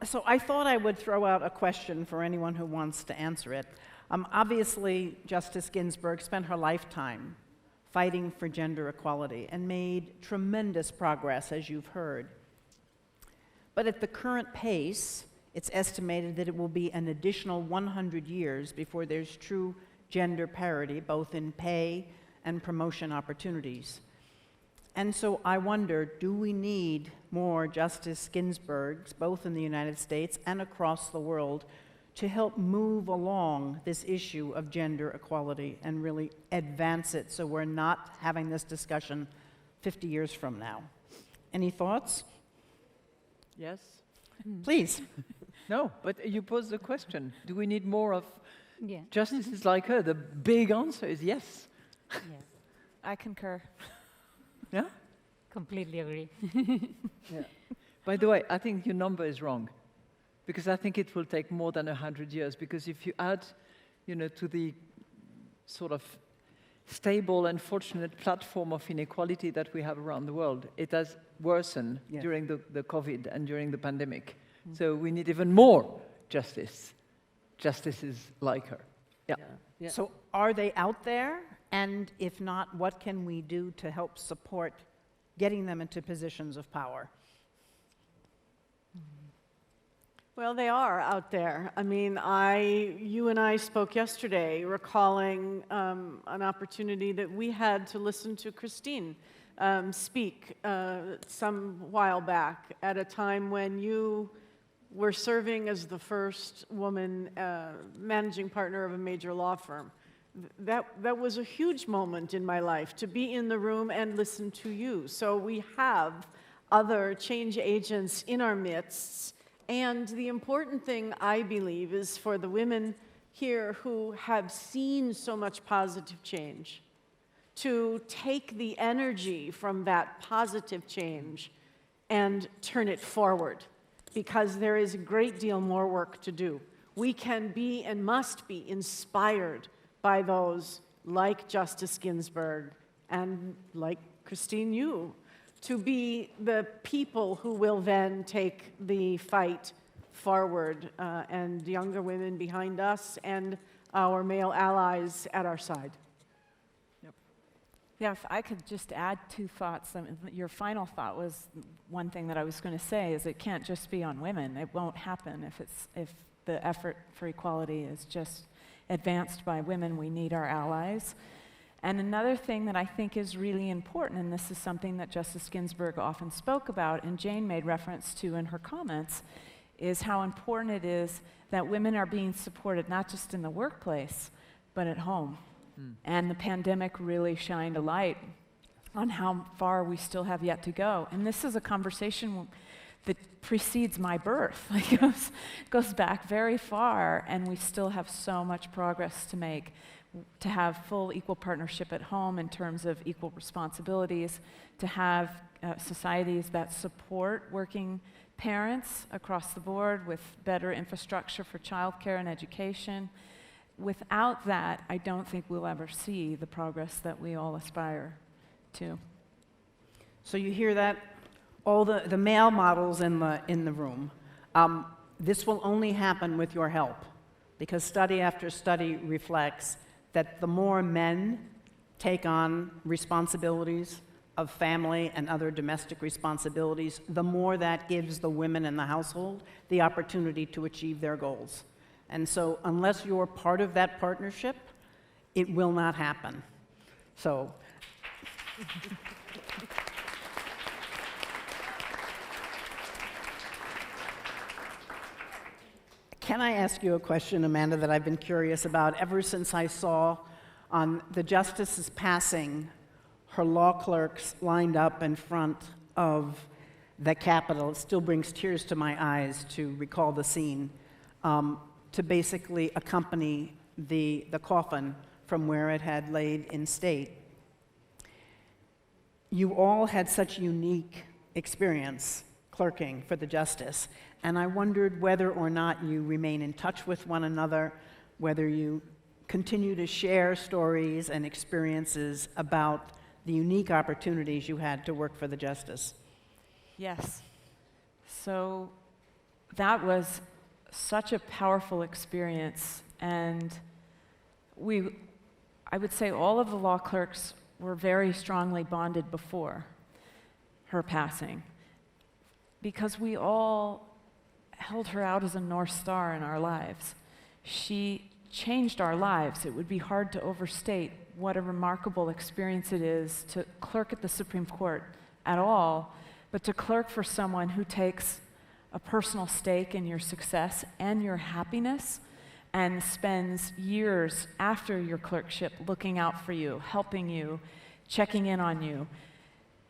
So I thought I would throw out a question for anyone who wants to answer it. Obviously, Justice Ginsburg spent her lifetime fighting for gender equality and made tremendous progress, as you've heard. But at the current pace, it's estimated that it will be an additional 100 years before there's true gender parity, both in pay and promotion opportunities. And so I wonder, do we need more Justice Ginsburgs, both in the United States and across the world, to help move along this issue of gender equality and really advance it so we're not having this discussion 50 years from now? Any thoughts? Yes? Please. No, but you posed the question. Do we need more of Yeah. justices like her? The big answer is yes. Yes. I concur. Yeah? Completely agree. Yeah. By the way, I think your number is wrong, because I think it will take more than 100 years, because if you add, to the sort of stable and fortunate platform of inequality that we have around the world, it has worsened during the COVID and during the pandemic. So we need even more justices like her. Yeah. Yeah. So are they out there? And if not, what can we do to help support getting them into positions of power? Well, they are out there. I mean, you and I spoke yesterday, recalling an opportunity that we had to listen to Christine speak some while back at a time when you were serving as the first woman managing partner of a major law firm. That was a huge moment in my life, to be in the room and listen to you. So we have other change agents in our midst. And the important thing, I believe, is for the women here who have seen so much positive change to take the energy from that positive change and turn it forward, because there is a great deal more work to do. We can be and must be inspired by those like Justice Ginsburg and like Christine Yu, to be the people who will then take the fight forward, and younger women behind us and our male allies at our side. Yep. Yeah, if I could just add two thoughts. Your final thought was one thing that I was going to say, is it can't just be on women. It won't happen if the effort for equality is just advanced by women. We need our allies. And another thing that I think is really important, and this is something that Justice Ginsburg often spoke about and Jane made reference to in her comments, is how important it is that women are being supported not just in the workplace, but at home. And the pandemic really shined a light on how far we still have yet to go. And this is a conversation that precedes my birth. Like, goes back very far, and we still have so much progress to make, to have full equal partnership at home in terms of equal responsibilities, to have societies that support working parents across the board with better infrastructure for childcare and education. Without that, I don't think we'll ever see the progress that we all aspire to. So you hear that? All the male models in the room. This will only happen with your help, because study after study reflects that the more men take on responsibilities of family and other domestic responsibilities, the more that gives the women in the household the opportunity to achieve their goals. And so unless you're part of that partnership, it will not happen. So can I ask you a question, Amanda, that I've been curious about ever since I saw on the justice's passing her law clerks lined up in front of the Capitol. It still brings tears to my eyes to recall the scene, to basically accompany the coffin from where it had laid in state. You all had such unique experience clerking for the justice, and I wondered whether or not you remain in touch with one another, whether you continue to share stories and experiences about the unique opportunities you had to work for the justice. Yes. So that was such a powerful experience, and I would say all of the law clerks were very strongly bonded before her passing, because we all held her out as a North Star in our lives. She changed our lives. It would be hard to overstate what a remarkable experience it is to clerk at the Supreme Court at all, but to clerk for someone who takes a personal stake in your success and your happiness and spends years after your clerkship looking out for you, helping you, checking in on you.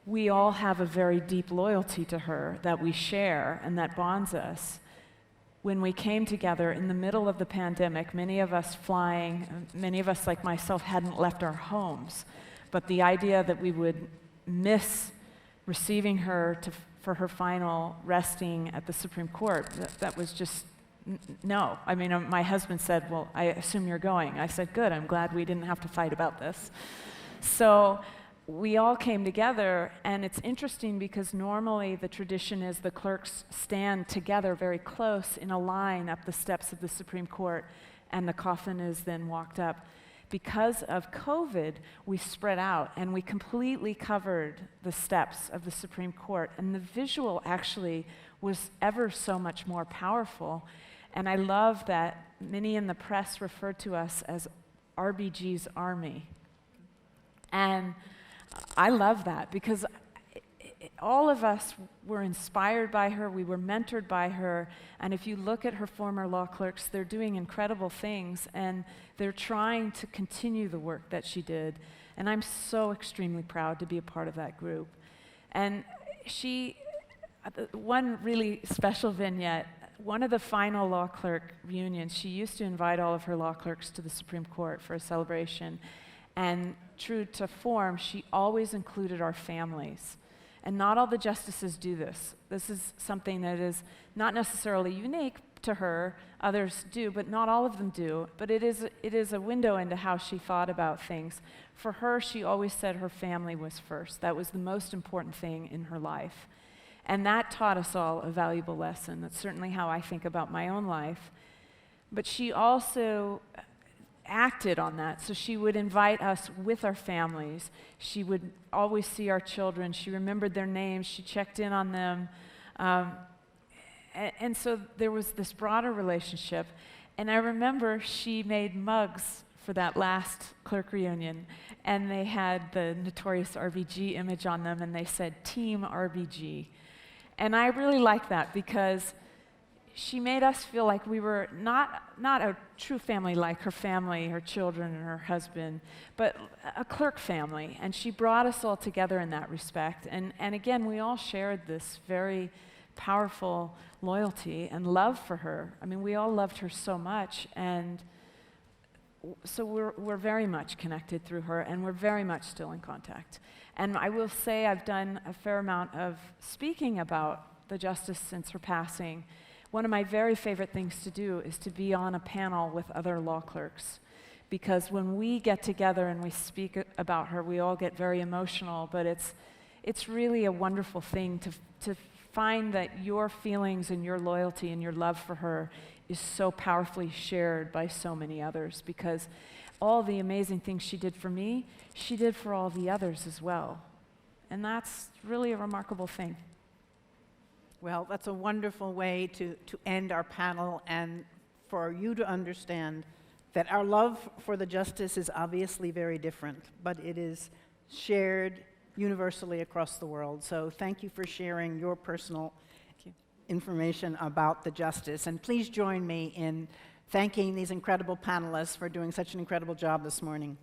We all have a very deep loyalty to her that we share and that bonds us. When we came together in the middle of the pandemic, many of us flying, many of us like myself hadn't left our homes, but the idea that we would miss receiving her for her final resting at the Supreme Court, that was just, no. I mean, my husband said, well, I assume you're going. I said, good, I'm glad we didn't have to fight about this. So we all came together, and it's interesting because normally the tradition is the clerks stand together very close in a line up the steps of the Supreme Court, and the coffin is then walked up. Because of COVID, we spread out, and we completely covered the steps of the Supreme Court, and the visual actually was ever so much more powerful. And I love that many in the press referred to us as RBG's Army. And I love that because all of us were inspired by her, we were mentored by her, and if you look at her former law clerks, they're doing incredible things, and they're trying to continue the work that she did, and I'm so extremely proud to be a part of that group. And one really special vignette, one of the final law clerk reunions, she used to invite all of her law clerks to the Supreme Court for a celebration, and true to form, she always included our families. And not all the justices do this. This is something that is not necessarily unique to her. Others do, but not all of them do. But it is a window into how she thought about things. For her, she always said her family was first. That was the most important thing in her life. And that taught us all a valuable lesson. That's certainly how I think about my own life. But she also acted on that. So she would invite us with our families. She would always see our children. She remembered their names. She checked in on them. And so there was this broader relationship. And I remember she made mugs for that last clerk reunion. And they had the notorious RBG image on them. And they said, Team RBG. And I really like that because she made us feel like we were not a true family like her family, her children, and her husband, but a clerk family. And she brought us all together in that respect. And again, we all shared this very powerful loyalty and love for her. I mean, we all loved her so much. And so we're very much connected through her, and we're very much still in contact. And I will say I've done a fair amount of speaking about the justice since her passing. One of my very favorite things to do is to be on a panel with other law clerks, because when we get together and we speak about her, we all get very emotional, but it's really a wonderful thing to find that your feelings and your loyalty and your love for her is so powerfully shared by so many others, because all the amazing things she did for me, she did for all the others as well. And that's really a remarkable thing. Well, that's a wonderful way to end our panel, and for you to understand that our love for the justice is obviously very different, but it is shared universally across the world. So thank you for sharing your personal information about the justice. And please join me in thanking these incredible panelists for doing such an incredible job this morning.